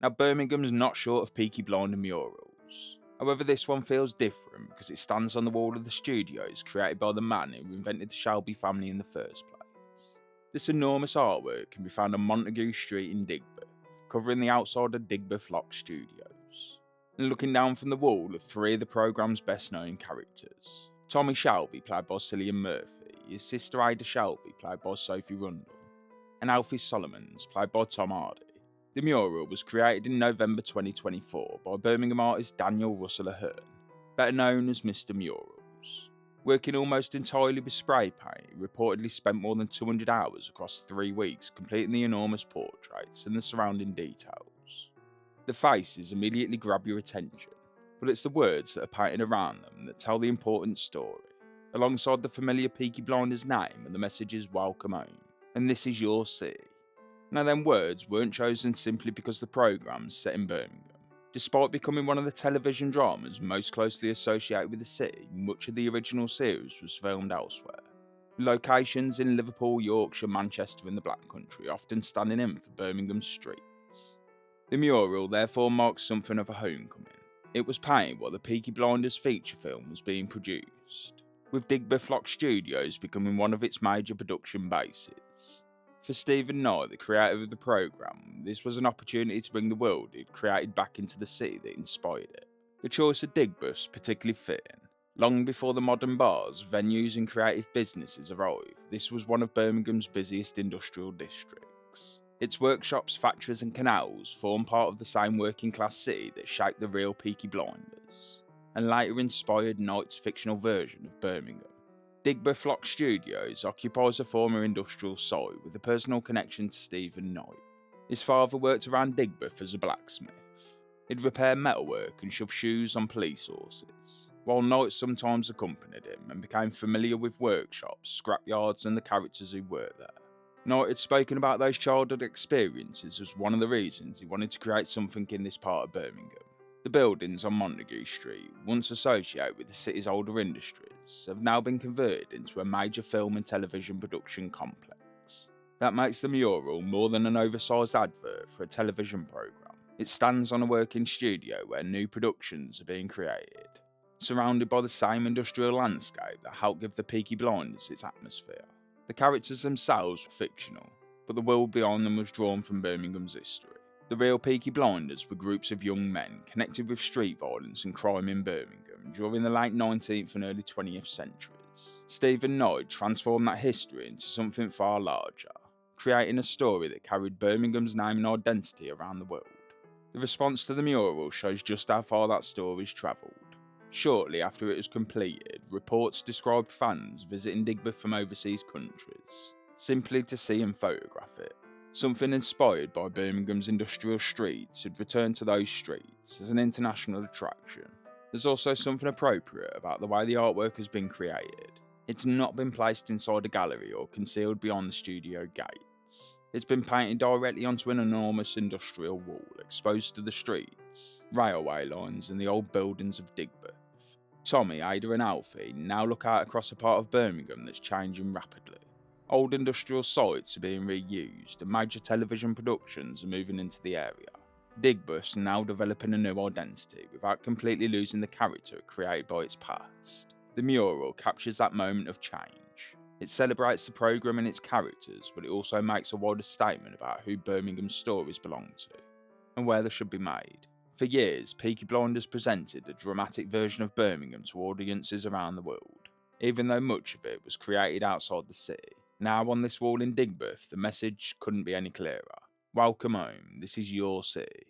Now, Birmingham's not short of Peaky Blinders murals. However, this one feels different because it stands on the wall of the studios created by the man who invented the Shelby family in the first place. This enormous artwork can be found on Montague Street in Digbeth, covering the outside of Digbeth Loc studios. And looking down from the wall are three of the programme's best known characters. Tommy Shelby, played by Cillian Murphy, his sister Ada Shelby, played by Sophie Rundle, and Alfie Solomons, played by Tom Hardy. The mural was created in November 2024 by Birmingham artist Daniel Russell-Ahern, better known as Mr Murals. Working almost entirely with spray paint, he reportedly spent more than 200 hours across 3 weeks completing the enormous portraits and the surrounding details. The faces immediately grab your attention, but it's the words that are painted around them that tell the important story, alongside the familiar Peaky Blinders name and the messages "Welcome home," and "This is your city." Now, them words weren't chosen simply because the programme's set in Birmingham. Despite becoming one of the television dramas most closely associated with the city, much of the original series was filmed elsewhere. Locations in Liverpool, Yorkshire, Manchester and the Black Country often standing in for Birmingham's streets. The mural therefore marks something of a homecoming. It was painted while the Peaky Blinders feature film was being produced, with Digbeth Loc Studios becoming one of its major production bases. For Stephen Knight, the creator of the programme, this was an opportunity to bring the world he'd created back into the city that inspired it. The choice of Digbeth's particularly fitting. Long before the modern bars, venues and creative businesses arrived, this was one of Birmingham's busiest industrial districts. Its workshops, factories and canals form part of the same working class city that shaped the real Peaky Blinders, and later inspired Knight's fictional version of Birmingham. Digbeth Loc Studios occupies a former industrial site with a personal connection to Stephen Knight. His father worked around Digbeth as a blacksmith. He'd repair metalwork and shove shoes on police horses, while Knight sometimes accompanied him and became familiar with workshops, scrapyards and the characters who worked there. Knight had spoken about those childhood experiences as one of the reasons he wanted to create something in this part of Birmingham. The buildings on Montague Street, once associated with the city's older industries, have now been converted into a major film and television production complex. That makes the mural more than an oversized advert for a television programme. It stands on a working studio where new productions are being created, surrounded by the same industrial landscape that helped give the Peaky Blinders its atmosphere. The characters themselves were fictional, but the world behind them was drawn from Birmingham's history. The real Peaky Blinders were groups of young men connected with street violence and crime in Birmingham during the late 19th and early 20th centuries. Stephen Knight transformed that history into something far larger, creating a story that carried Birmingham's name and identity around the world. The response to the mural shows just how far that story's travelled. Shortly after it was completed, reports described fans visiting Digbeth from overseas countries, simply to see and photograph it. Something inspired by Birmingham's industrial streets had returned to those streets as an international attraction. There's also something appropriate about the way the artwork has been created. It's not been placed inside a gallery or concealed beyond the studio gates. It's been painted directly onto an enormous industrial wall exposed to the streets, railway lines and the old buildings of Digbeth. Tommy, Ada and Alfie now look out across a part of Birmingham that's changing rapidly. Old industrial sites are being reused and major television productions are moving into the area. Digbeth's now developing a new identity without completely losing the character created by its past. The mural captures that moment of change. It celebrates the programme and its characters, but it also makes a wider statement about who Birmingham's stories belong to, and where they should be made. For years, Peaky Blinders presented a dramatic version of Birmingham to audiences around the world, even though much of it was created outside the city. Now on this wall in Digbeth, the message couldn't be any clearer. Welcome home, this is your city.